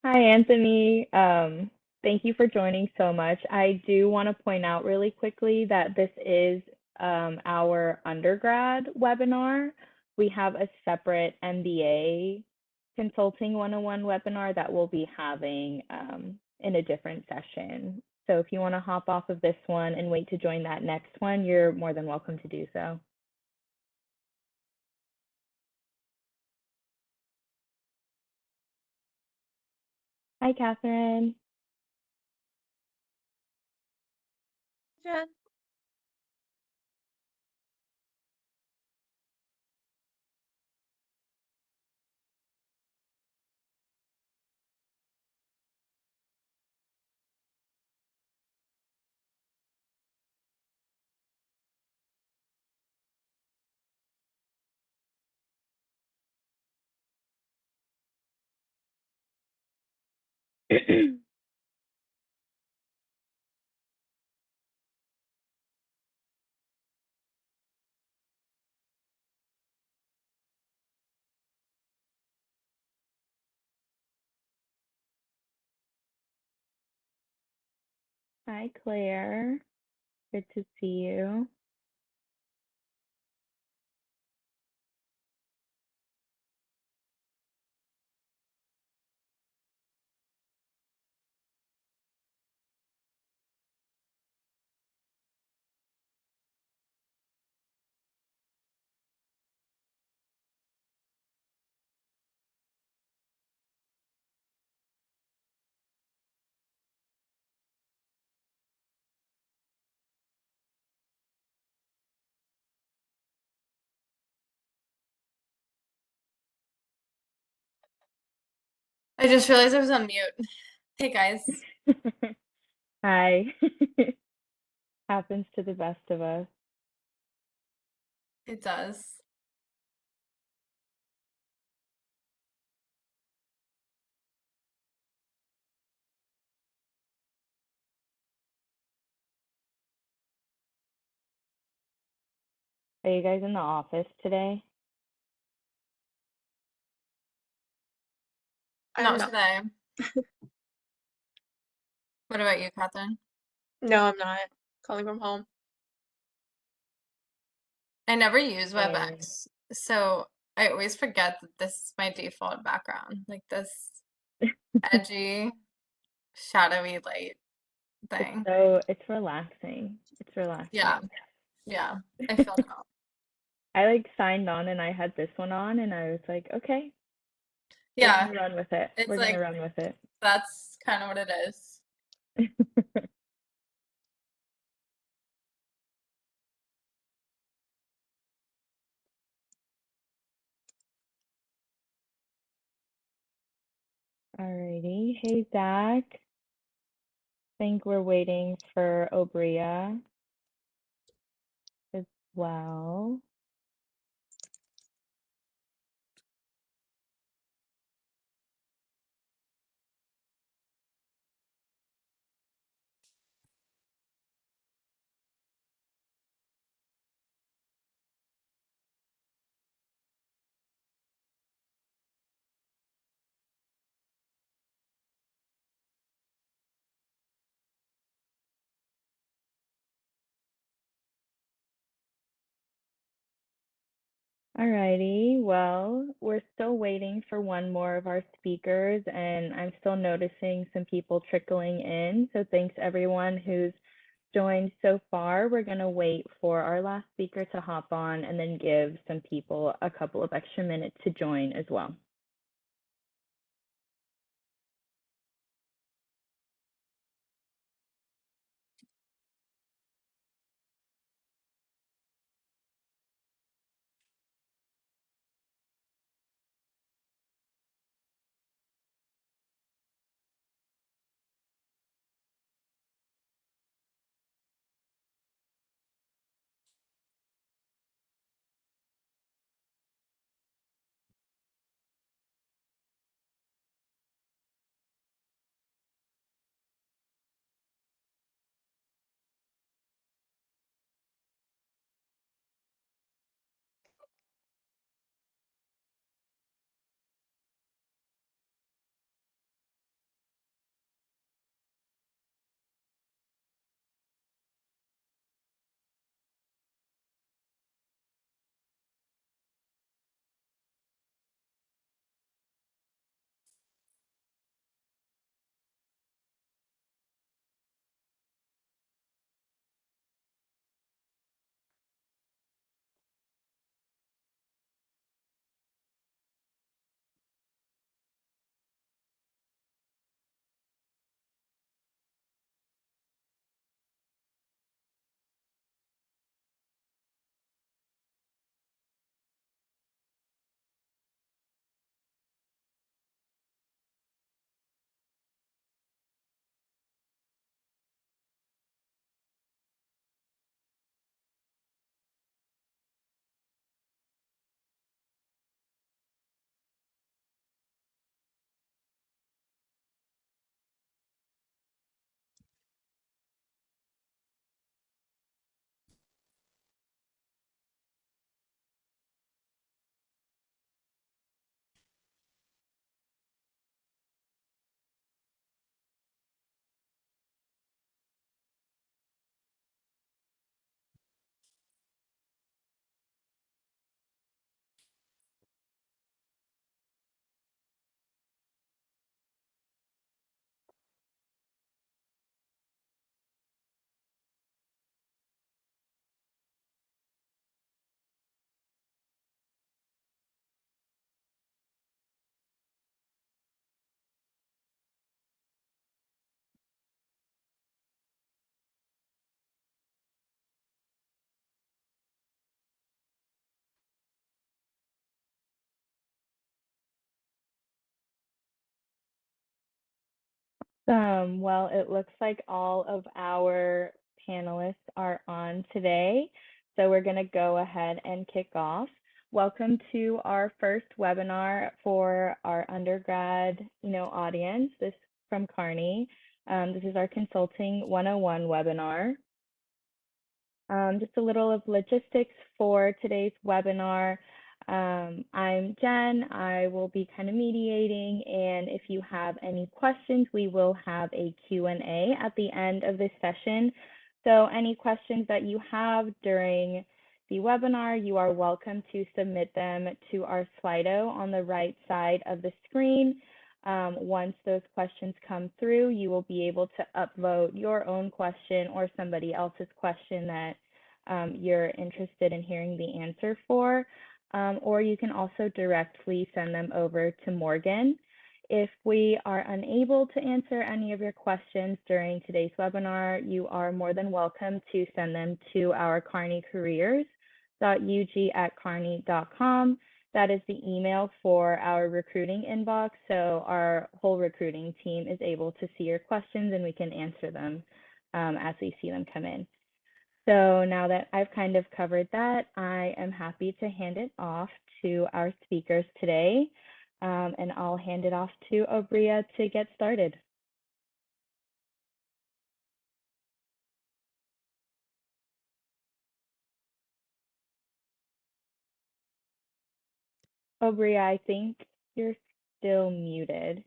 Hi, Anthony. Thank you for joining so much. I do want to point out really quickly that this is our undergrad webinar. We have a separate MBA Consulting 101 webinar that we'll be having in a different session. So if you want to hop off of this one and wait to join that next one, you're more than welcome to do so. Hi, Catherine. Jen. Hi, Claire. Good to see you. I just realized I was on mute. Hey guys. Hi. Happens to the best of us. It does. Are you guys in the office today? Not not. today. What about you, Catherine? No, I'm not. Calling from home. I never use Same. WebEx, so I always forget that this is my default background. Like this edgy, shadowy light thing. It's relaxing. It's Yeah, relaxing. yeah. I feel calm. I like signed on and I had this one on and I was like, okay, we're Yeah, gonna run with it. it's We're gonna like run with it. that's kind of what it is. Alrighty. Hey, Zach. Think we're waiting for Obria as well. Alrighty, well, we're still waiting for one more of our speakers, and I'm still noticing some people trickling in. So thanks everyone who's joined so far. We're gonna wait for our last speaker to hop on and then give some people a couple of extra minutes to join as well. Well, it looks like all of our panelists are on today, so we're going to go ahead and kick off. Welcome to our first webinar for our undergrad, audience. This from Kearney. This is our Consulting 101 webinar. Just a little of logistics for today's webinar. I'm Jen. I will be kind of mediating, and if you have any questions, we will have a Q&A at the end of this session. So any questions that you have during the webinar, you are welcome to submit them to our Slido on the right side of the screen. Once those questions come through, you will be able to upvote your own question or somebody else's question that you're interested in hearing the answer for, or you can also directly send them over to Morgan. If we are unable to answer any of your questions during today's webinar, you are more than welcome to send them to our kearneycareers.ug@kearney.com. That is the email for our recruiting inbox, so our whole recruiting team is able to see your questions and we can answer them as we see them come in. So now that I've kind of covered that, I am happy to hand it off to our speakers today, and I'll hand it off to Obria to get started. Obria, I think you're still muted.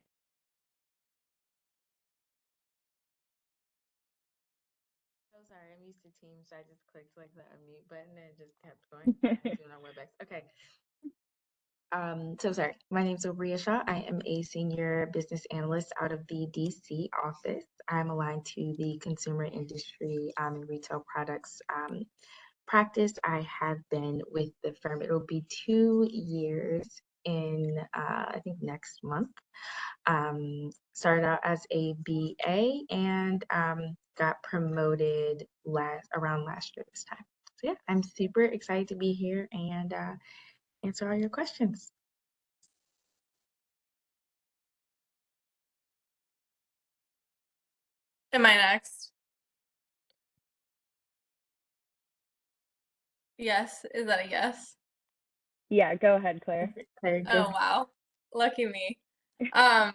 So sorry, I'm used to Teams, so I just clicked like the unmute button and it just kept going. I'm doing on WebEx. Okay. So sorry. My name is Obria Shaw. I am a senior business analyst out of the DC office. I'm aligned to the consumer industry and retail products practice. I have been with the firm. It'll be 2 years in I think next month. Started out as a BA and got promoted around last year this time. So yeah, I'm super excited to be here and answer all your questions. Am I next? Yes. Is that a yes? Yeah, go ahead, Claire. Oh, wow. Lucky me. Um,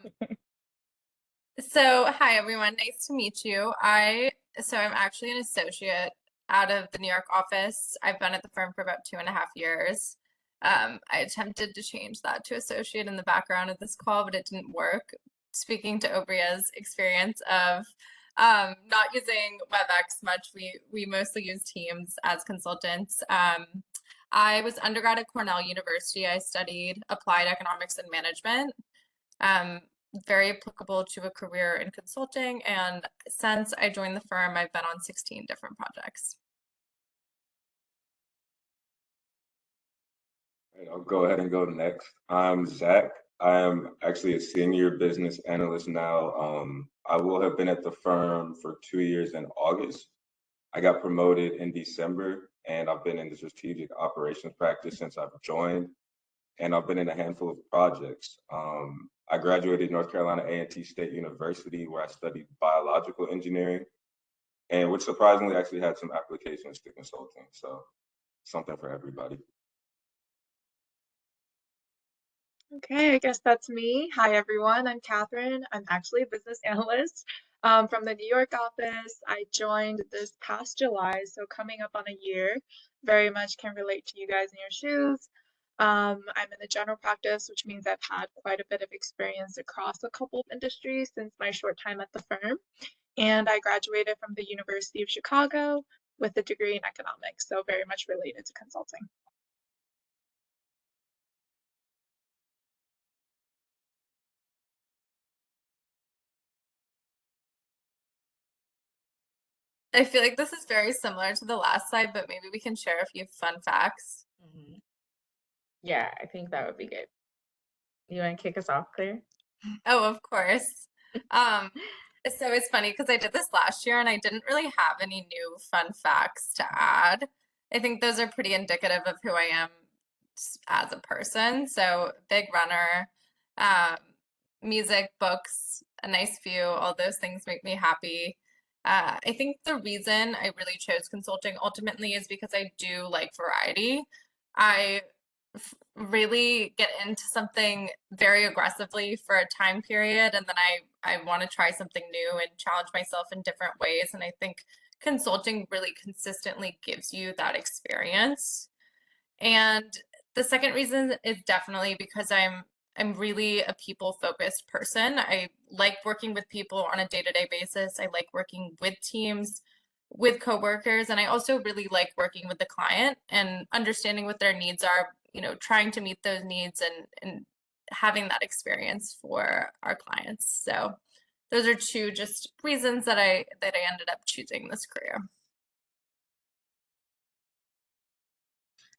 So, hi everyone, nice to meet you. I'm actually an associate out of the New York office. I've been at the firm for about 2.5 years. I attempted to change that to associate in the background of this call, but it didn't work. Speaking to Obria's experience of not using WebEx much, we mostly use Teams as consultants. I was undergrad at Cornell University. I studied applied economics and management. Very applicable to a career in consulting. And since I joined the firm, I've been on 16 different projects. Right, I'll go ahead and go next. I'm Zach. I am actually a senior business analyst now. I will have been at the firm for 2 years in August. I got promoted in December, and I've been in the strategic operations practice since I've joined, and I've been in a handful of projects. I graduated North Carolina A&T State University, where I studied biological engineering, and which surprisingly actually had some applications to consulting. So something for everybody. Okay, I guess that's me. Hi, everyone. I'm Catherine. I'm actually a business analyst from the New York office. I joined this past July, so coming up on a year. Very much can relate to you guys in your shoes. I'm in the general practice, which means I've had quite a bit of experience across a couple of industries since my short time at the firm. And I graduated from the University of Chicago with a degree in economics, so very much related to consulting. I feel like this is very similar to the last slide, but maybe we can share a few fun facts. Yeah, I think that would be good. You want to kick us off, Claire? Oh, of course. So it's funny because I did this last year and I didn't really have any new fun facts to add. I think those are pretty indicative of who I am as a person. So big runner, music, books, a nice view. All those things make me happy. I think the reason I really chose consulting ultimately is because I do like variety. I really get into something very aggressively for a time period, and then I want to try something new and challenge myself in different ways. And I think consulting really consistently gives you that experience. And the second reason is definitely because I'm really a people focused person. I like working with people on a day-to-day basis. I like working with teams, with coworkers, and I also really like working with the client and understanding what their needs are, trying to meet those needs and having that experience for our clients. So those are two just reasons that I ended up choosing this career.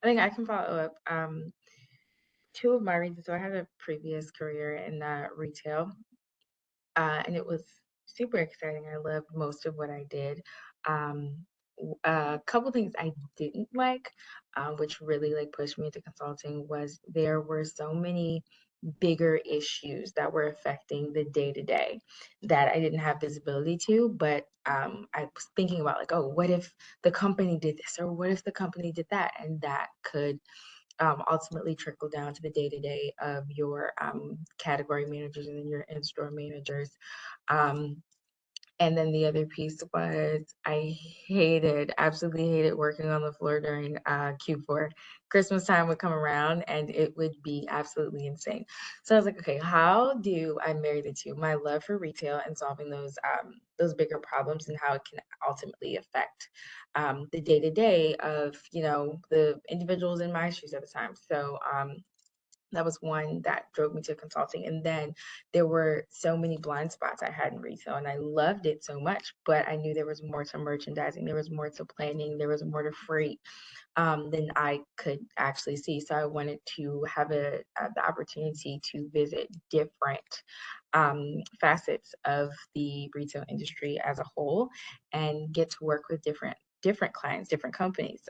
I think I can follow up. Two of my reasons. So I had a previous career in retail, and it was super exciting. I loved most of what I did. A couple things I didn't like, which really like pushed me into consulting, was there were so many bigger issues that were affecting the day to day that I didn't have visibility to. But I was thinking about like, oh, what if the company did this, or what if the company did that, and that could ultimately trickle down to the day to day of your category managers and then your in store managers. Um, and then the other piece was absolutely hated working on the floor during Q4. Christmas time would come around and it would be absolutely insane. So I was like, okay, how do I marry the two? My love for retail and solving those bigger problems and how it can ultimately affect the day to day of the individuals in my shoes at the time. So that was one that drove me to consulting. And then there were so many blind spots I had in retail, and I loved it so much, but I knew there was more to merchandising, there was more to planning, there was more to freight than I could actually see. So I wanted to have the opportunity to visit different facets of the retail industry as a whole and get to work with different clients, different companies.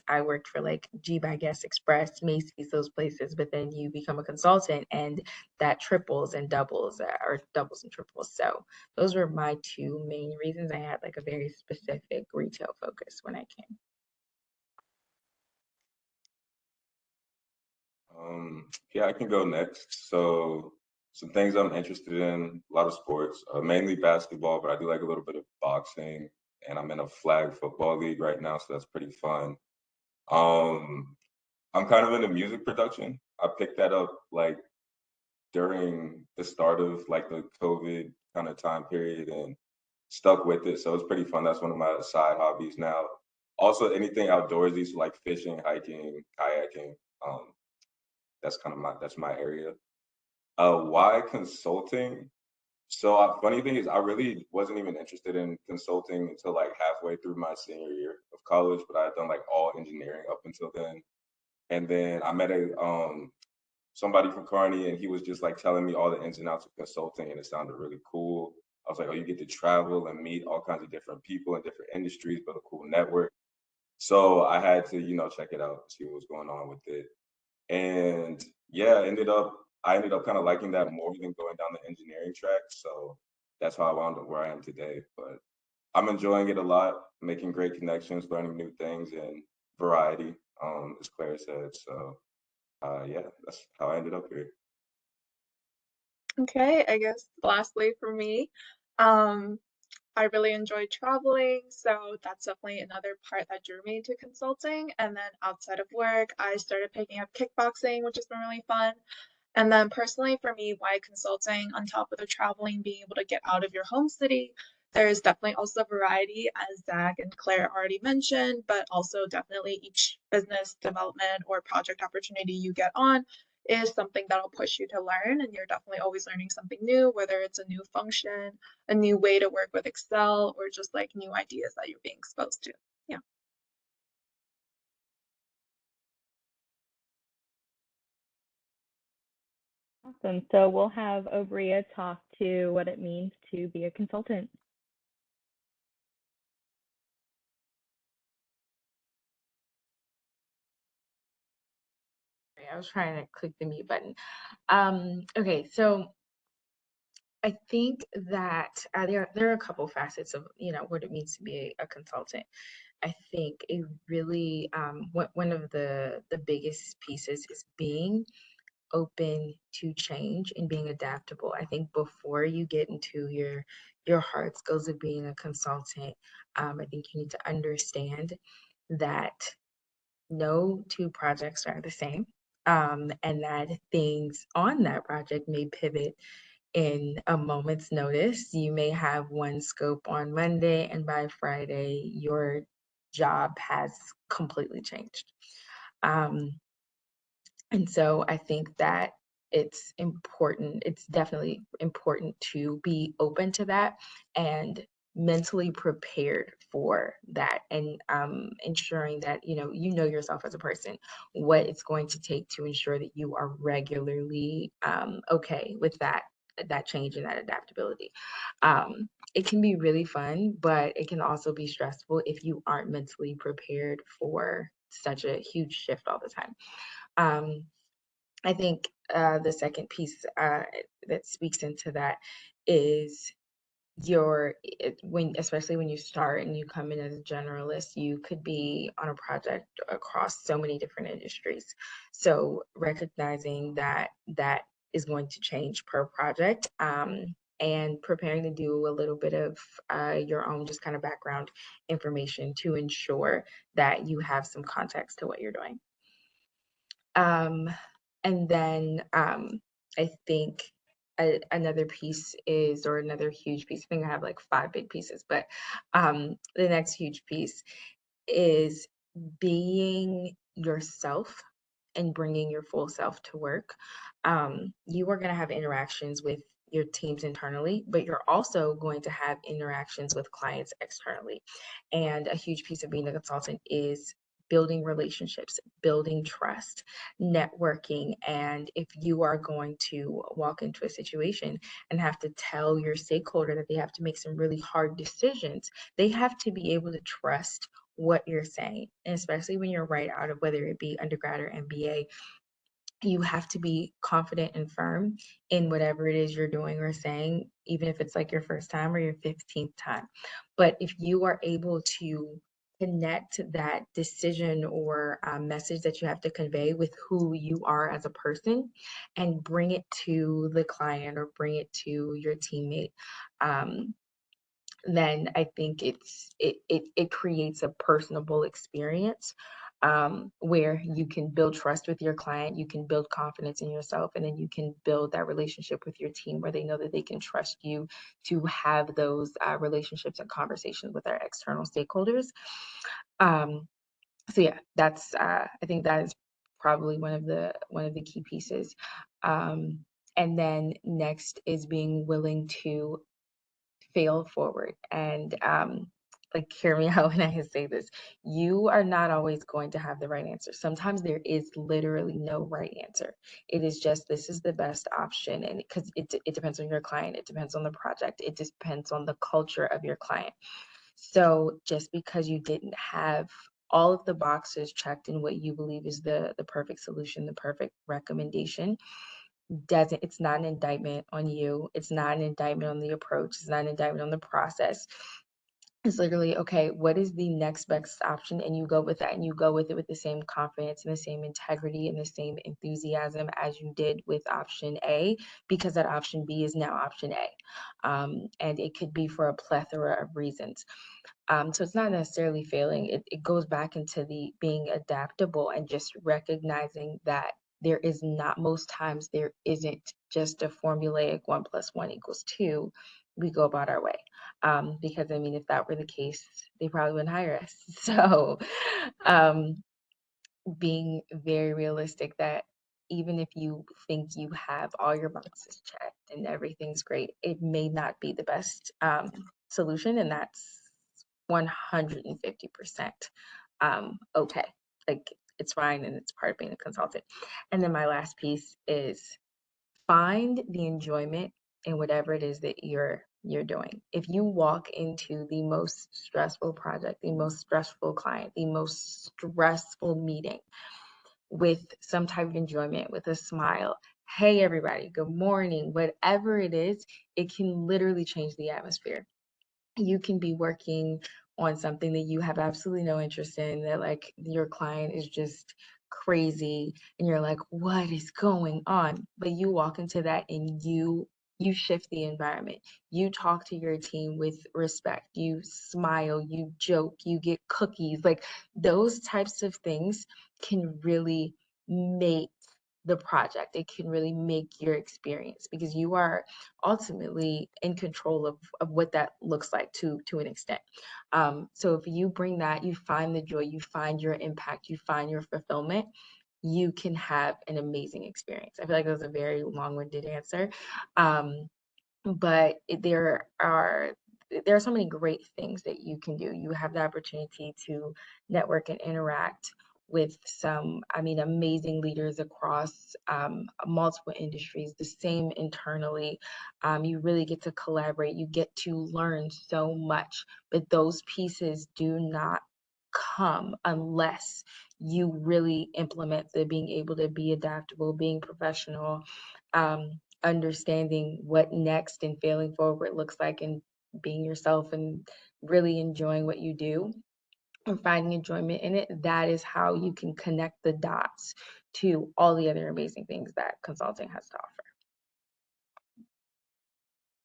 I worked for like G by Guess Express, Macy's, those places, but then you become a consultant and that triples and doubles or doubles and triples. So those were my two main reasons. I had like a very specific retail focus when I came. Yeah, I can go next. So some things I'm interested in, a lot of sports, mainly basketball, but I do like a little bit of boxing, and I'm in a flag football league right now, so that's pretty fun. Um, I'm kind of into music production. I picked that up like during the start of like the COVID kind of time period and stuck with it. So it's pretty fun. That's one of my side hobbies now. Also, anything outdoorsy, so like fishing, hiking, kayaking. Um, that's my area. Why consulting? So funny thing is, I really wasn't even interested in consulting until like halfway through my senior year of college, but I had done like all engineering up until then. And then I met a somebody from Kearney, and he was just like telling me all the ins and outs of consulting, and it sounded really cool. I was like, oh, you get to travel and meet all kinds of different people in different industries, but a cool network. So I had to, check it out, see what was going on with it. And yeah, I ended up kind of liking that more than going down the engineering track. So that's how I wound up where I am today. But I'm enjoying it a lot, making great connections, learning new things, and variety, as Claire said. So yeah, that's how I ended up here. Okay, I guess lastly for me, um, I really enjoy traveling, so that's definitely another part that drew me to consulting. And then outside of work, I started picking up kickboxing, which has been really fun. And then personally for me, why consulting on top of the traveling, being able to get out of your home city, there's definitely also variety, as Zach and Claire already mentioned, but also definitely each business development or project opportunity you get on is something that'll push you to learn. And you're definitely always learning something new, whether it's a new function, a new way to work with Excel, or just like new ideas that you're being exposed to. Yeah. Awesome. So we'll have Obria talk to what it means to be a consultant. I was trying to click the mute button. Okay, so I think that there are a couple facets of what it means to be a consultant. I think it really one of the biggest pieces is being open to change and being adaptable. I think before you get into your hard skills of being a consultant, I think you need to understand that no two projects are the same, and that things on that project may pivot in a moment's notice. You may have one scope on Monday, and by Friday, your job has completely changed. And so I think that it's definitely important to be open to that and mentally prepared for that, and ensuring that you know yourself as a person, what it's going to take to ensure that you are regularly okay with that change and that adaptability. It can be really fun, but it can also be stressful if you aren't mentally prepared for such a huge shift all the time. Um, I think the second piece that speaks into that is especially when you start and you come in as a generalist, you could be on a project across so many different industries. So recognizing that is going to change per project, and preparing to do a little bit of your own just kind of background information to ensure that you have some context to what you're doing. And then I think another piece is, or another huge piece, I think I have like 5 big pieces, but the next huge piece is being yourself and bringing your full self to work. You are going to have interactions with your teams internally, but you're also going to have interactions with clients externally. And a huge piece of being a consultant is building relationships, building trust, networking. And if you are going to walk into a situation and have to tell your stakeholder that they have to make some really hard decisions, they have to be able to trust what you're saying. And especially when you're right out of, whether it be undergrad or MBA, you have to be confident and firm in whatever it is you're doing or saying, even if it's like your first time or your 15th time. But if you are able to connect that decision or message that you have to convey with who you are as a person and bring it to the client or bring it to your teammate, then I think it creates a personable experience, where you can build trust with your client, you can build confidence in yourself, and then you can build that relationship with your team where they know that they can trust you to have those relationships and conversations with our external stakeholders. So yeah, that's I think that is probably one of the key pieces. Um, and then next is being willing to fail forward. And like, hear me out when I say this. You are not always going to have the right answer. Sometimes there is literally no right answer. It is just, this is the best option. And because it depends on your client, it depends on the project, it depends on the culture of your client. So just because you didn't have all of the boxes checked in what you believe is the perfect solution, the perfect recommendation, it's not an indictment on you. It's not an indictment on the approach. It's not an indictment on the process. It's literally, okay, what is the next best option? And you go with that, and you go with it with the same confidence and the same integrity and the same enthusiasm as you did with option A, because that option B is now option A. And it could be for a plethora of reasons. So it's not necessarily failing. It goes back into the being adaptable and just recognizing that most times there isn't just a formulaic 1 + 1 = 2. We go about our way. Because I mean, if that were the case, they probably wouldn't hire us. So um, being very realistic that even if you think you have all your boxes checked and everything's great, it may not be the best solution, and that's 150% okay. Like, it's fine, and it's part of being a consultant. And then my last piece is find the enjoyment in whatever it is that you're doing. If you walk into the most stressful project, the most stressful client, the most stressful meeting with some type of enjoyment, with a smile, hey, everybody, good morning, whatever it is, it can literally change the atmosphere. You can be working on something that you have absolutely no interest in, that like your client is just crazy and you're like, what is going on? But you walk into that and you shift the environment. You talk to your team with respect. You smile, you joke, you get cookies. Like those types of things can really make the project. It can really make your experience because you are ultimately in control of what that looks like to an extent. So if you bring that, you find the joy, you find your impact, you find your fulfillment, you can have an amazing experience. I feel like that was a very long-winded answer. But there are so many great things that you can do. You have the opportunity to network and interact with some, I mean, amazing leaders across multiple industries, the same internally. You really get to collaborate, you get to learn so much, but those pieces do not come unless you really implement the being able to be adaptable, being professional, understanding what next and failing forward looks like, and being yourself and really enjoying what you do and finding enjoyment in it. That is how you can connect the dots to all the other amazing things that consulting has to offer.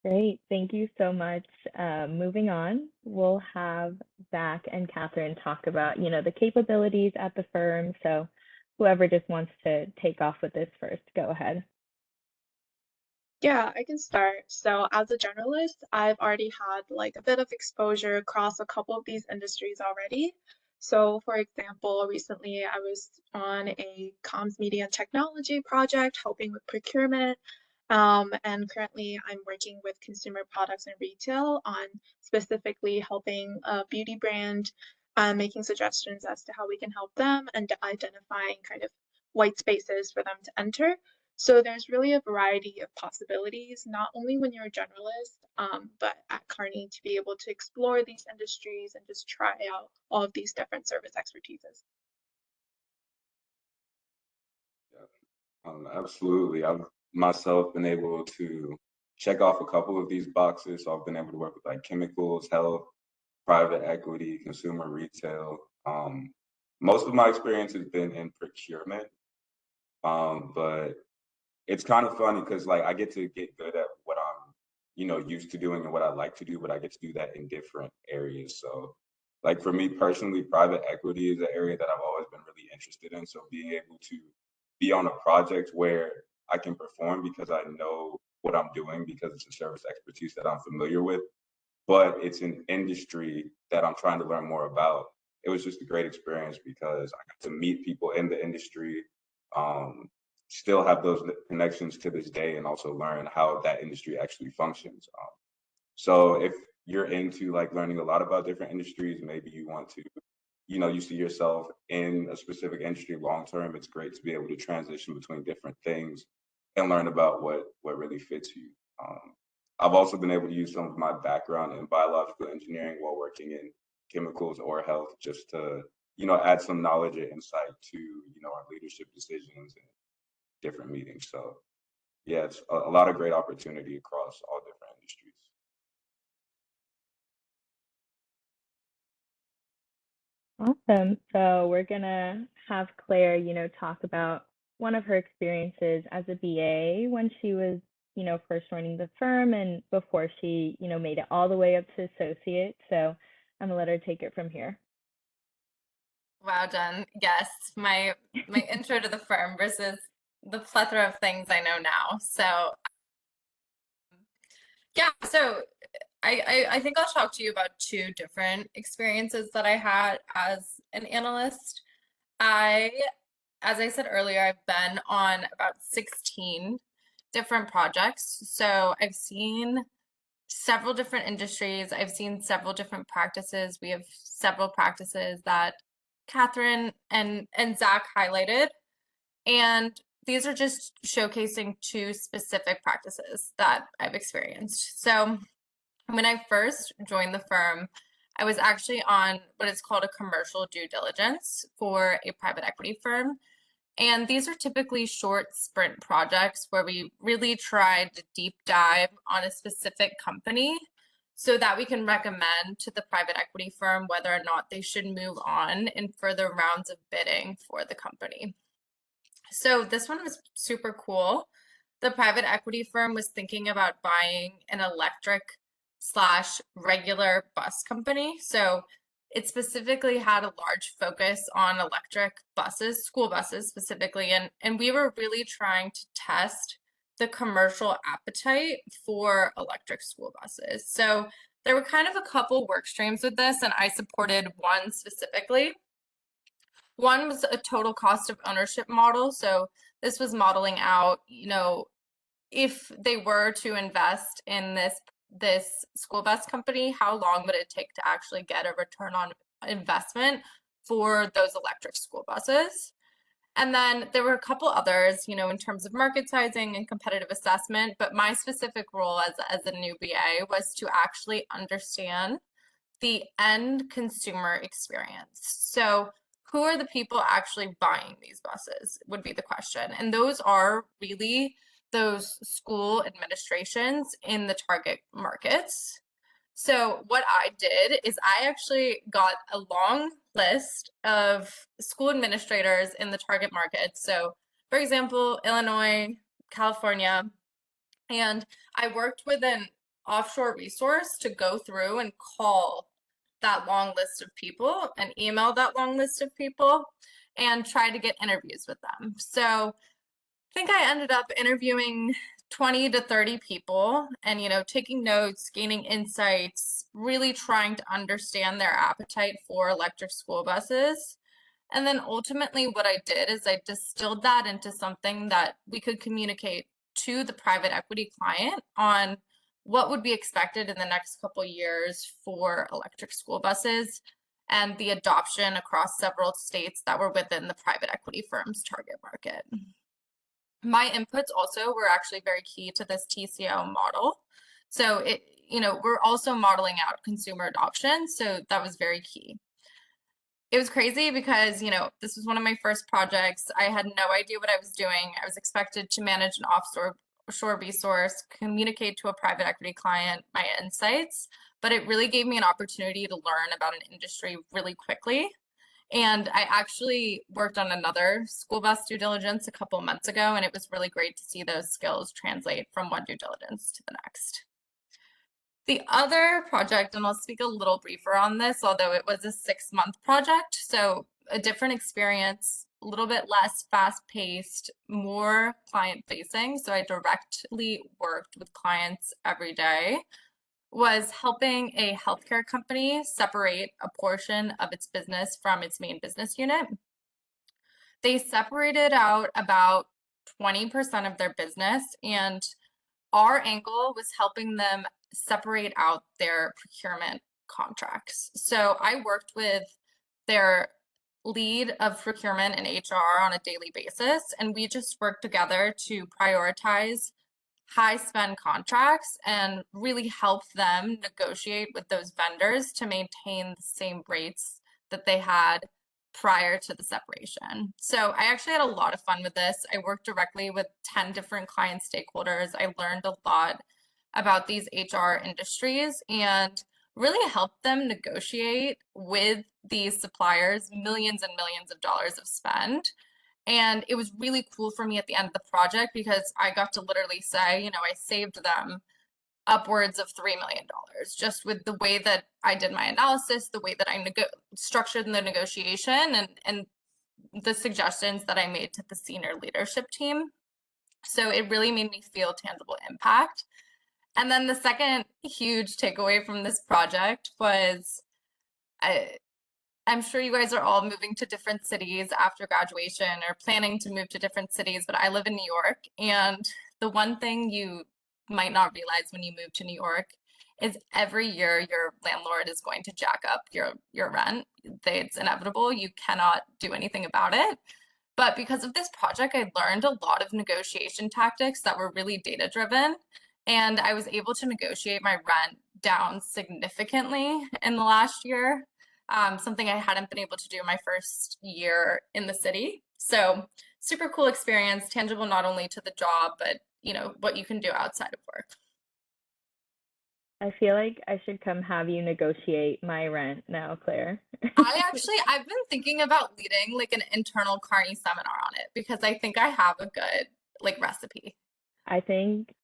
Great. Thank you so much. Moving on, we'll have Zach and Catherine talk about, the capabilities at the firm. So whoever just wants to take off with this first, go ahead. Yeah, I can start. So as a generalist, I've already had like a bit of exposure across a couple of these industries already. So for example, recently I was on a comms media and technology project helping with procurement. And currently I'm working with consumer products and retail on specifically helping a beauty brand, making suggestions as to how we can help them and identifying kind of white spaces for them to enter. So there's really a variety of possibilities, not only when you're a generalist, but at Kearney to be able to explore these industries and just try out all of these different service expertises. Absolutely. I've myself been able to check off a couple of these boxes. So I've been able to work with like chemicals, health, private equity, consumer retail. Most of my experience has been in procurement, but it's kind of funny because like I get to get good at what I'm, used to doing and what I like to do, but I get to do that in different areas. So like for me personally, private equity is an area that I've always been really interested in. So being able to be on a project where I can perform because I know what I'm doing because it's a service expertise that I'm familiar with, but it's an industry that I'm trying to learn more about. It was just a great experience because I got to meet people in the industry, um, still have those connections to this day, and also learn how that industry actually functions. So if you're into like learning a lot about different industries, maybe you want to, you see yourself in a specific industry long term, it's great to be able to transition between different things and learn about what really fits you. I've also been able to use some of my background in biological engineering while working in chemicals or health just to, add some knowledge and insight to, our leadership decisions and different meetings. So yeah, it's a lot of great opportunity across all different industries. Awesome. So we're gonna have Claire, talk about one of her experiences as a BA when she was, first joining the firm and before she, made it all the way up to associate. So I'm gonna let her take it from here. Wow, Jen. Yes, my intro to the firm versus the plethora of things I know now. So yeah, so I think I'll talk to you about two different experiences that I had as an analyst. I, as I said earlier, I've been on about 16 different projects. So I've seen several different industries. I've seen several different practices. We have several practices that Catherine and Zach highlighted. And these are just showcasing two specific practices that I've experienced. So when I first joined the firm, I was actually on what is called a commercial due diligence for a private equity firm. And these are typically short sprint projects where we really try to deep dive on a specific company so that we can recommend to the private equity firm whether or not they should move on in further rounds of bidding for the company. So this one was super cool. The private equity firm was thinking about buying an electric slash regular bus company. So it specifically had a large focus on electric buses, school buses specifically, and we were really trying to test the commercial appetite for electric school buses. So there were kind of a couple work streams with this, and I supported one specifically. One was a total cost of ownership model. So this was modeling out, if they were to invest in this school bus company, how long would it take to actually get a return on investment for those electric school buses? And then there were a couple others, in terms of market sizing and competitive assessment, but my specific role as a new BA was to actually understand the end consumer experience. So who are the people actually buying these buses would be the question. And those are really those school administrations in the target markets. So what I did is I actually got a long list of school administrators in the target market. So for example, Illinois, California, and I worked with an offshore resource to go through and call that long list of people and email that long list of people and try to get interviews with them. So I think I ended up interviewing 20 to 30 people and, taking notes, gaining insights, really trying to understand their appetite for electric school buses. And then ultimately what I did is I distilled that into something that we could communicate to the private equity client on what would be expected in the next couple years for electric school buses and the adoption across several states that were within the private equity firm's target market. My inputs also were actually very key to this TCO model. So we're also modeling out consumer adoption. So that was very key. It was crazy because, this was one of my first projects. I had no idea what I was doing. I was expected to manage an offshore resource, communicate to a private equity client my insights, but it really gave me an opportunity to learn about an industry really quickly. And I actually worked on another school bus due diligence a couple months ago, and it was really great to see those skills translate from one due diligence to the next. The other project, and I'll speak a little briefer on this, although it was a 6-month project, so a different experience, a little bit less fast-paced, more client-facing, so I directly worked with clients every day, was helping a healthcare company separate a portion of its business from its main business unit. They separated out about 20% of their business, and our angle was helping them separate out their procurement contracts. So I worked with their lead of procurement and HR on a daily basis, and we just worked together to prioritize high spend contracts and really help them negotiate with those vendors to maintain the same rates that they had prior to the separation. So I actually had a lot of fun with this. I worked directly with 10 different client stakeholders. I learned a lot about these HR industries and really helped them negotiate with these suppliers millions and millions of dollars of spend. And it was really cool for me at the end of the project because I got to literally say, I saved them upwards of $3 million just with the way that I did my analysis, the way that I structured the negotiation, and the suggestions that I made to the senior leadership team. So it really made me feel tangible impact. And then the second huge takeaway from this project was I'm sure you guys are all moving to different cities after graduation or planning to move to different cities, but I live in New York. And the one thing you might not realize when you move to New York is every year your landlord is going to jack up your rent. It's inevitable. You cannot do anything about it. But because of this project, I learned a lot of negotiation tactics that were really data driven. And I was able to negotiate my rent down significantly in the last year. something I hadn't been able to do my first year in the city. So super cool experience, tangible not only to the job, but what you can do outside of work. I feel like I should come have you negotiate my rent now, Claire. I've been thinking about leading like an internal Kearney seminar on it because I think I have a good like recipe. I think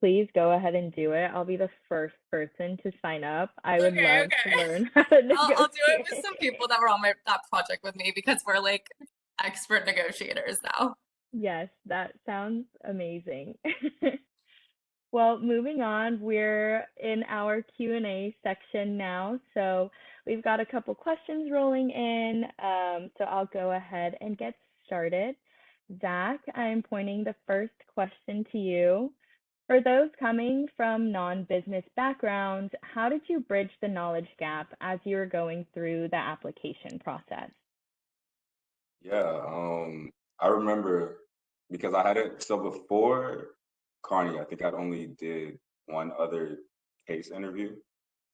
please go ahead and do it. I'll be the first person to sign up. I would love to Okay. learn how to negotiate. I'll do it with some people that were on that project with me because we're like expert negotiators now. Yes, that sounds amazing. Well, moving on, we're in our Q&A section now. So we've got a couple questions rolling in. So I'll go ahead and get started. Zach, I'm pointing the first question to you. For those coming from non-business backgrounds, how did you bridge the knowledge gap as you were going through the application process? Yeah, I remember because I hadn't, so before Kearney, I think I'd only did one other case interview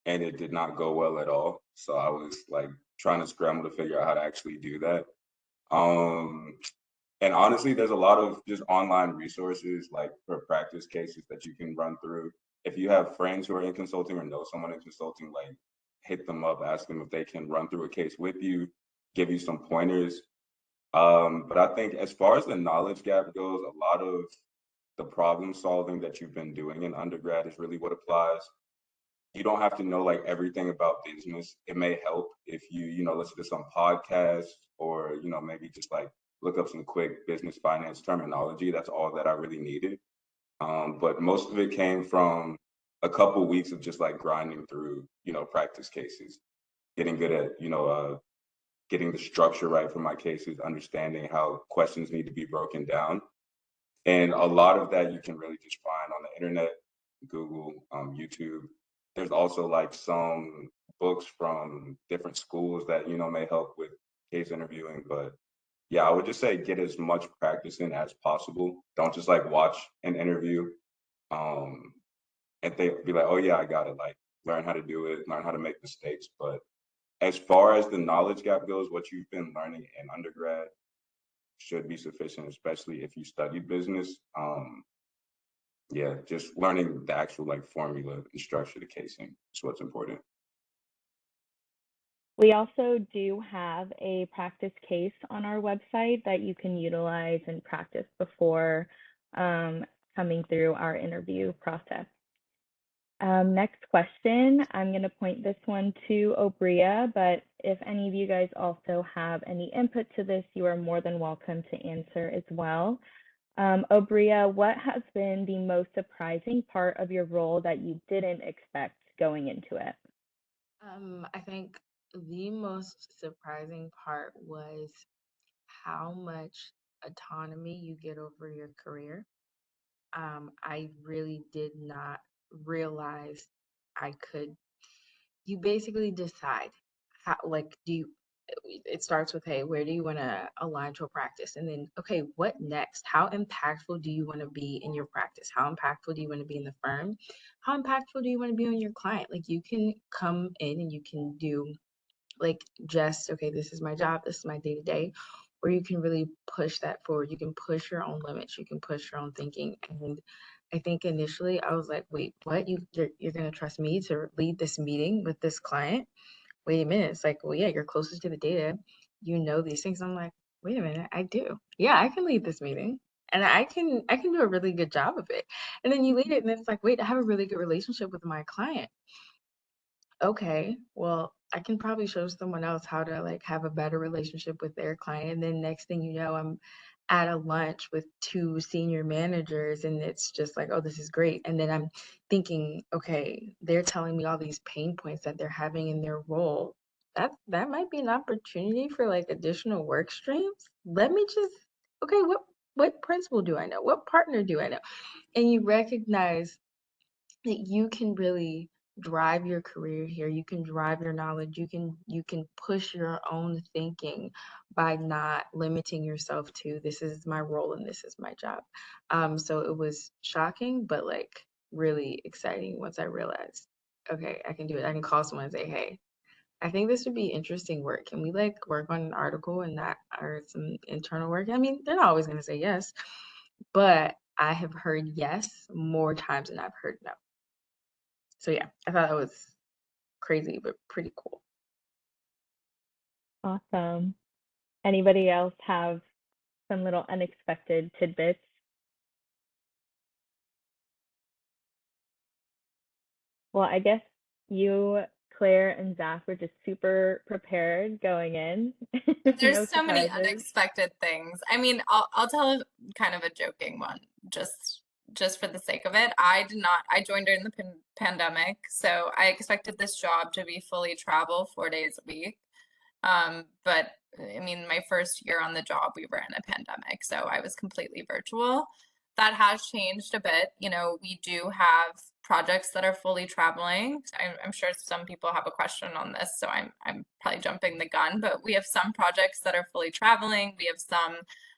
and it did not go well at all. So I was like trying to scramble to figure out how to actually do that. Um, and honestly, there's a lot of just online resources like for practice cases that you can run through. If you have friends who are in consulting or know someone in consulting, like hit them up, ask them if they can run through a case with you, give you some pointers. But I think as far as the knowledge gap goes, a lot of the problem solving that you've been doing in undergrad is really what applies. You don't have to know like everything about business. It may help if you listen to some podcasts or, maybe just like look up some quick business finance terminology. That's all that I really needed. But most of it came from a couple weeks of just like grinding through, practice cases, getting good at, getting the structure right for my cases, understanding how questions need to be broken down. And a lot of that you can really just find on the internet, Google, YouTube. There's also like some books from different schools that, may help with case interviewing. But yeah, I would just say get as much practice in as possible. Don't just like watch an interview um, and be like, oh yeah, I got it. Like learn how to do it, learn how to make mistakes. But as far as the knowledge gap goes, what you've been learning in undergrad should be sufficient, especially if you study business. Yeah, just learning the actual like formula and structure of the casing is what's important. We also do have a practice case on our website that you can utilize and practice before coming through our interview process. Next question, I'm going to point this one to Obria, but if any of you guys also have any input to this, you are more than welcome to answer as well. Obria, what has been the most surprising part of your role that you didn't expect going into it? I think the most surprising part was how much autonomy you get over your career. I really did not realize I could. You basically decide how, like, it starts with, hey, where do you want to align to a practice? And then, okay, what next? How impactful do you want to be in your practice? How impactful do you want to be in the firm? How impactful do you want to be on your client? Like, you can come in and you can do like just, okay, this is my job, this is my day to day, or you can really push that forward. You can push your own limits, you can push your own thinking. And I think initially I was like, wait, what? You're going to trust me to lead this meeting with this client? Wait a minute. It's like, well, yeah, you're closest to the data. You know these things. I'm like, wait a minute, I do. Yeah, I can lead this meeting. And I can do a really good job of it. And then you lead it, and then it's like, wait, I have a really good relationship with my client. Okay, well, I can probably show someone else how to like have a better relationship with their client. And then next thing you know, I'm at a lunch with two senior managers and it's just like, oh, this is great. And then I'm thinking, okay, they're telling me all these pain points that they're having in their role. That might be an opportunity for like additional work streams. Let me just, okay, what principal do I know? What partner do I know? And you recognize that you can really drive your career here. You can drive your knowledge. You can push your own thinking by not limiting yourself to this is my role and this is my job. So it was shocking, but like really exciting once I realized, okay, I can do it. I can call someone and say, hey, I think this would be interesting work. Can we like work on an article and that or some internal work? I mean, they're not always going to say yes, but I have heard yes more times than I've heard no. So yeah, I thought that was crazy, but pretty cool. Awesome. Anybody else have some little unexpected tidbits? Well, I guess you, Claire, and Zach were just super prepared going in. No There's so many surprises. unexpected things. I mean, I'll tell kind of a joking one, just for the sake of it. I joined during the pandemic, so I expected this job to be fully travel 4 days a week. But I mean, my first year on the job, we were in a pandemic, so I was completely virtual. That has changed a bit. You know, we do have projects that are fully traveling. I'm sure some people have a question on this, so I'm probably jumping the gun, but we have some projects that are fully traveling. We have some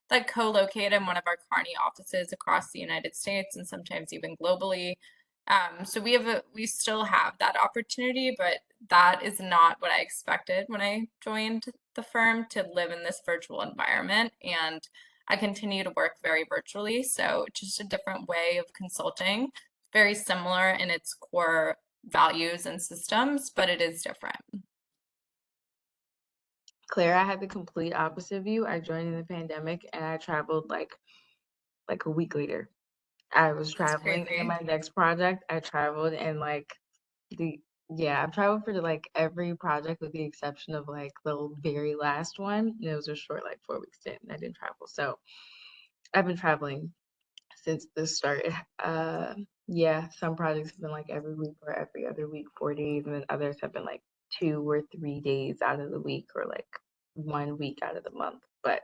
that co-locate in one of our Kearney offices across the United States and sometimes even globally. So we still have that opportunity, but that is not what I expected when I joined the firm, to live in this virtual environment. And I continue to work very virtually. So just a different way of consulting, very similar in its core values and systems, but it is different. Claire, I had the complete opposite of you. I joined in the pandemic and I traveled like a week later. I was That's traveling and crazy. my next project, I traveled and like the yeah, I've traveled for like every project with the exception of like the very last one. And it was a short like 4 week stint and I didn't travel. So I've been traveling since this started. Yeah, some projects have been like every week or every other week, 4 days, and then others have been like 2 or 3 days out of the week or like 1 week out of the month. But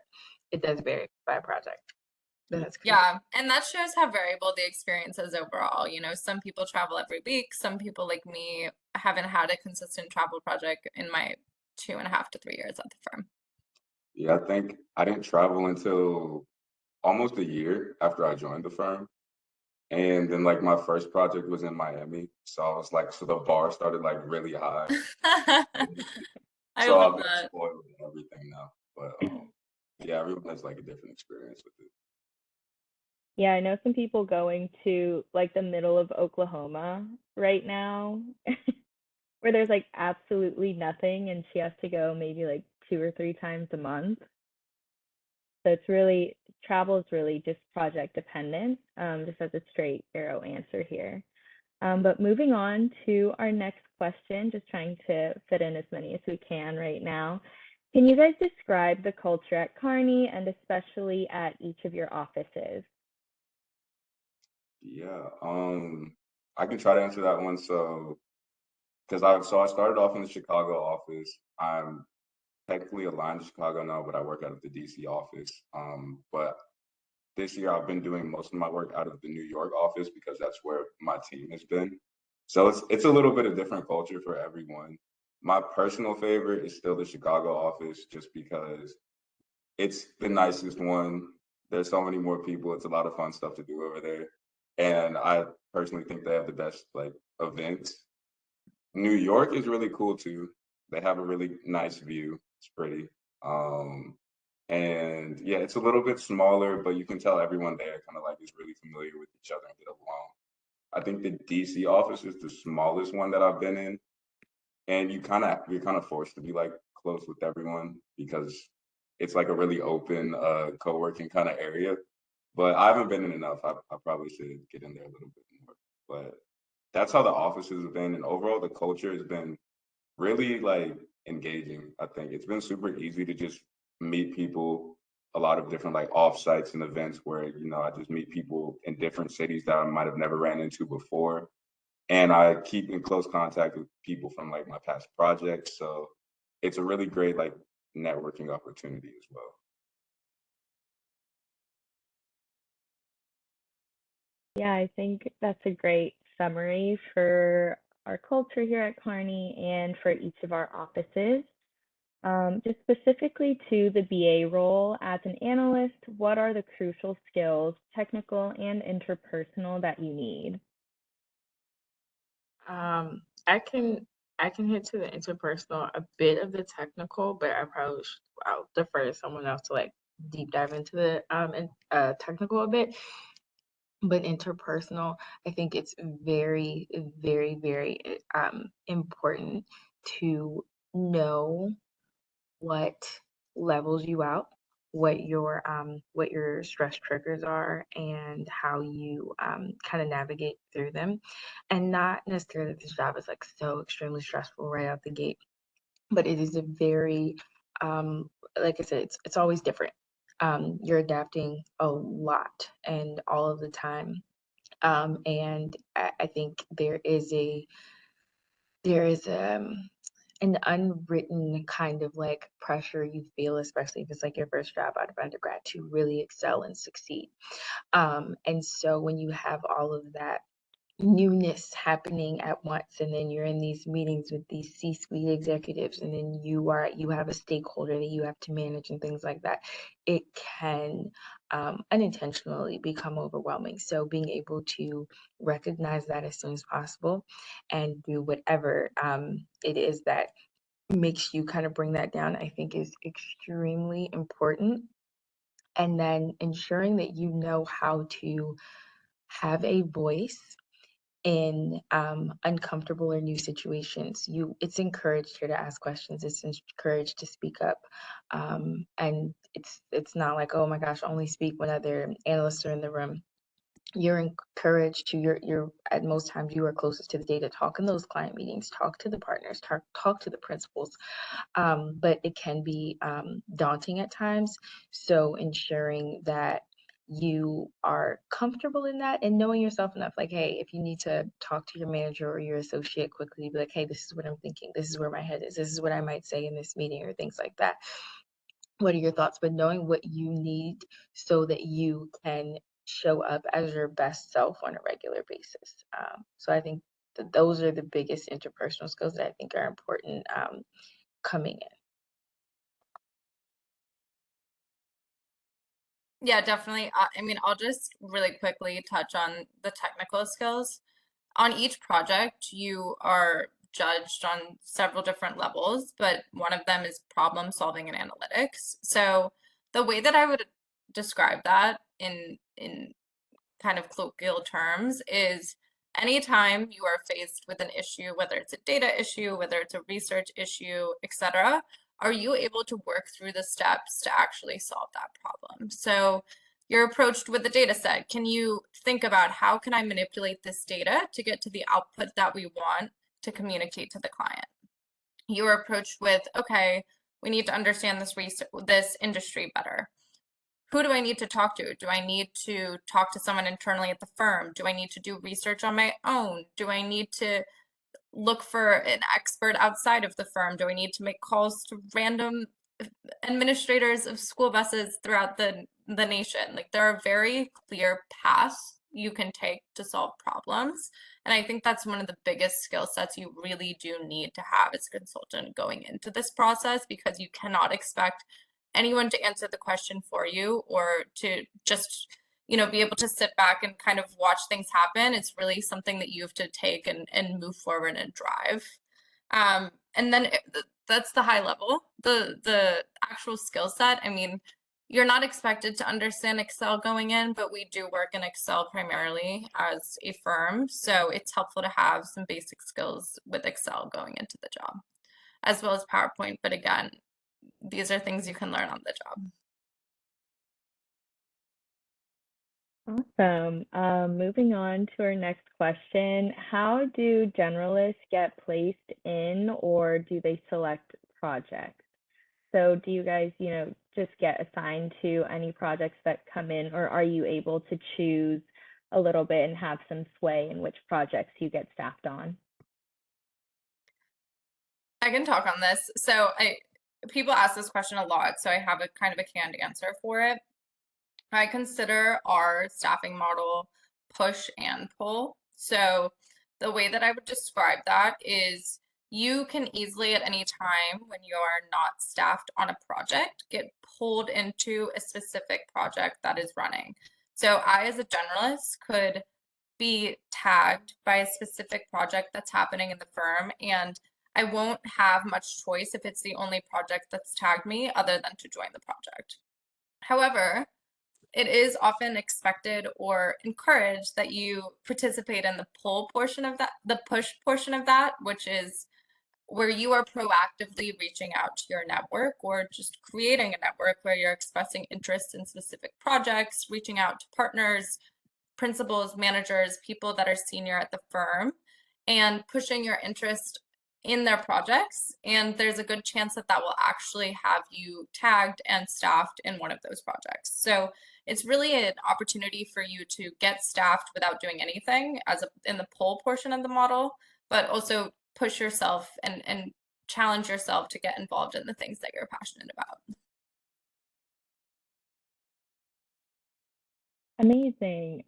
it does vary by project. But that's crazy. Yeah, and that shows how variable the experience is overall. You know, some people travel every week. Some people like me haven't had a consistent travel project in my 2.5 to 3 years at the firm. Yeah, I think I didn't travel until almost a year after I joined the firm. And then like my first project was in Miami. So I was like, so the bar started like really high. I So love I've been that. spoiled and everything now. But yeah, everyone has like a different experience with it. Yeah, I know some people going to like the middle of Oklahoma right now where there's like absolutely nothing and she has to go maybe like 2 or 3 times a month. So it's really, travel is really just project dependent, just as a straight arrow answer here. But moving on to our next question, just trying to fit in as many as we can right now. Can you guys describe the culture at Kearney and especially at each of your offices? Yeah, I can try to answer that one. So, I started off in the Chicago office. I'm technically aligned to Chicago now, but I work out of the DC office. But this year I've been doing most of my work out of the New York office because that's where my team has been. So it's a little bit of different culture for everyone. My personal favorite is still the Chicago office just because it's the nicest one. There's so many more people. It's a lot of fun stuff to do over there. And I personally think they have the best like events. New York is really cool too. They have a really nice view. It's pretty. Um, and yeah, it's a little bit smaller, but you can tell everyone there kind of like is really familiar with each other and get along. I think the DC office is the smallest one that I've been in, and you're kind of forced to be like close with everyone because it's like a really open co-working kind of area. But I haven't been in enough. I probably should get in there a little bit more. But that's how the offices have been, and overall the culture has been really like engaging. I think it's been super easy to just meet people, a lot of different like offsites and events where I just meet people in different cities that I might have never ran into before, and I keep in close contact with people from like my past projects. So it's a really great like networking opportunity as well. Yeah, I think that's a great summary for our culture here at Kearney and for each of our offices. Just specifically to the BA role as an analyst, what are the crucial skills, technical and interpersonal, that you need? I can I can hit to the interpersonal, a bit of the technical, but I'll defer to someone else to like deep dive into the technical a bit. But interpersonal, I think it's very, very, very important to know what levels you out, what your stress triggers are, and how you kind of navigate through them. And not necessarily that this job is like so extremely stressful right out the gate, but it is a very like I said, it's always different. You're adapting a lot and all of the time. And I think there is an unwritten kind of like pressure you feel, especially if it's like your first job out of undergrad, to really excel and succeed. And so when you have all of that newness happening at once, and then you're in these meetings with these C-suite executives, and then you have a stakeholder that you have to manage and things like that, it can unintentionally become overwhelming. So being able to recognize that as soon as possible and do whatever it is that makes you kind of bring that down, I think is extremely important. And then ensuring that you know how to have a voice in uncomfortable or new situations. It's encouraged here to ask questions. It's encouraged to speak up, and it's not like, oh my gosh, only speak when other analysts are in the room. You're encouraged to you're at most times you are closest to the data. Talk in those client meetings. Talk to the partners. Talk to the principals. But it can be daunting at times. So ensuring that you are comfortable in that and knowing yourself enough, like, hey, if you need to talk to your manager or your associate quickly, be like, hey, this is what I'm thinking, this is where my head is, this is what I might say in this meeting, or things like that. What are your thoughts? But knowing what you need so that you can show up as your best self on a regular basis. So I think that those are the biggest interpersonal skills that I think are important coming in. Yeah, definitely. I mean, I'll just really quickly touch on the technical skills. On each project, you are judged on several different levels, but one of them is problem solving and analytics. So the way that I would describe that in kind of colloquial terms is anytime you are faced with an issue, whether it's a data issue, whether it's a research issue, etc., are you able to work through the steps to actually solve that problem? So you're approached with the data set. Can you think about how can I manipulate this data to get to the output that we want to communicate to the client? You are approached with, okay, we need to understand this industry better. Who do I need to talk to? Do I need to talk to someone internally at the firm? Do I need to do research on my own? Do I need to look for an expert outside of the firm? Do I need to make calls to random administrators of school buses throughout the nation? Like, there are very clear paths you can take to solve problems. And I think that's one of the biggest skill sets you really do need to have as a consultant going into this process, because you cannot expect anyone to answer the question for you or to just be able to sit back and kind of watch things happen. It's really something that you have to take and move forward and drive. And then that's the high level. The actual skill set, I mean, you're not expected to understand Excel going in, but we do work in Excel primarily as a firm. So it's helpful to have some basic skills with Excel going into the job, as well as PowerPoint. But again, these are things you can learn on the job. Awesome. Moving on to our next question. How do generalists get placed in, or do they select projects? So do you guys, just get assigned to any projects that come in, or are you able to choose a little bit and have some sway in which projects you get staffed on? I can talk on this. So people ask this question a lot, so I have a kind of a canned answer for it. I consider our staffing model push and pull. So the way that I would describe that is you can easily at any time when you are not staffed on a project get pulled into a specific project that is running. So I, as a generalist, could be tagged by a specific project that's happening in the firm, and I won't have much choice if it's the only project that's tagged me other than to join the project. However, it is often expected or encouraged that you participate in the pull portion of that, the push portion of that, which is where you are proactively reaching out to your network or just creating a network where you're expressing interest in specific projects, reaching out to partners, principals, managers, people that are senior at the firm, and pushing your interest in their projects. And there's a good chance that that will actually have you tagged and staffed in one of those projects. So it's really an opportunity for you to get staffed without doing anything in the pull portion of the model, but also push yourself and challenge yourself to get involved in the things that you're passionate about. Amazing.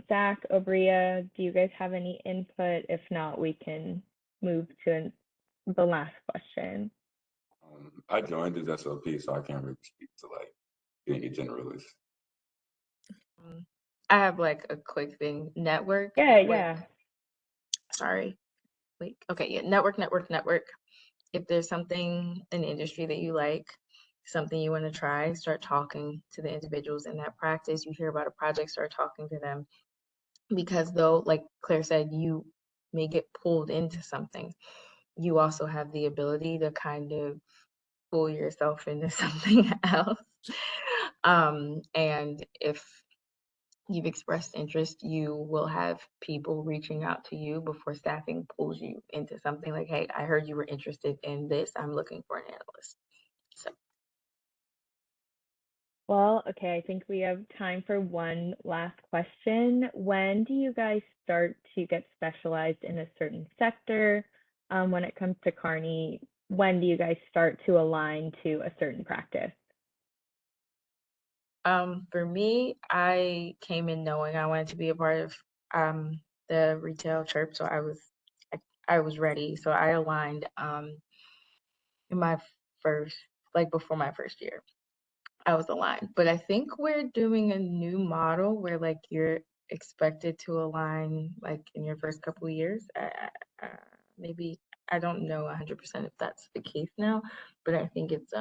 Zach, Obria, do you guys have any input? If not, we can move to the last question. I joined as SLP, so I can't really speak to like being a generalist. I have like a quick thing. Network. Yeah. Sorry. Wait. Okay. Yeah. Network. If there's something in the industry that you like, something you want to try, start talking to the individuals in that practice. You hear about a project, start talking to them. Because though, like Claire said, you may get pulled into something, you also have the ability to kind of pull yourself into something else. And if you've expressed interest, you will have people reaching out to you before staffing pulls you into something like, hey, I heard you were interested in this. I'm looking for an analyst. So. Well, okay, I think we have time for one last question. When do you guys start to get specialized in a certain sector? When it comes to Kearney, when do you guys start to align to a certain practice? For me, I came in knowing I wanted to be a part of the retail chirp, so I was ready. So I aligned in my first, like before my first year, I was aligned. But I think we're doing a new model where like you're expected to align like in your first couple of years. Maybe I don't know 100% if that's the case now, but I think it's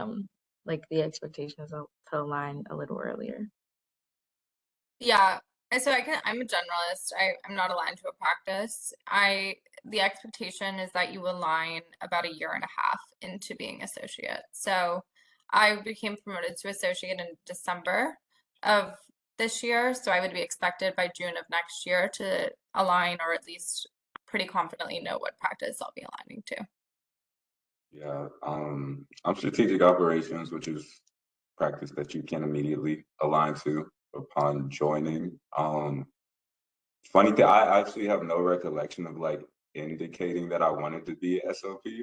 like the expectation is to align a little earlier. Yeah, and so I'm a generalist. I'm not aligned to a practice. The expectation is that you align about a year and a half into being associate. So I became promoted to associate in December of this year. So I would be expected by June of next year to align or at least pretty confidently know what practice I'll be aligning to. Yeah, I'm strategic operations, which is practice that you can immediately align to upon joining. Funny thing, I actually have no recollection of like indicating that I wanted to be SLP,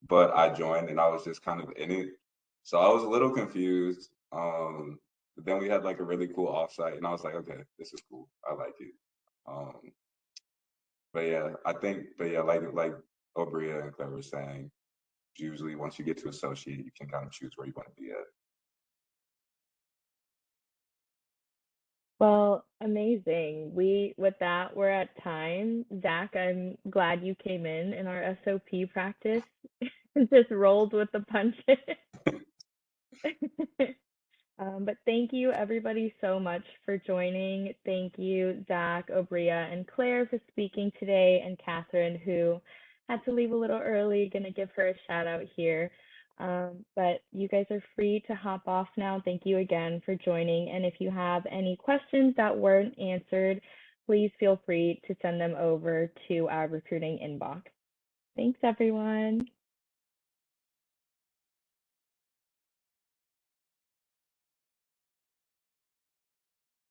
but I joined and I was just kind of in it. So I was a little confused. But then we had like a really cool offsite and I was like, okay, this is cool. I like it. But yeah, like Obria and Claire were saying, usually once you get to associate, you can kind of choose where you want to be at. Well, amazing. With that, we're at time. Zach, I'm glad you came in our SOP practice. Just rolled with the punches. But thank you everybody so much for joining. Thank you, Zach, Obria, and Claire for speaking today, and Catherine, who had to leave a little early. Gonna give her a shout out here. But you guys are free to hop off now. Thank you again for joining. And if you have any questions that weren't answered, please feel free to send them over to our recruiting inbox. Thanks, everyone.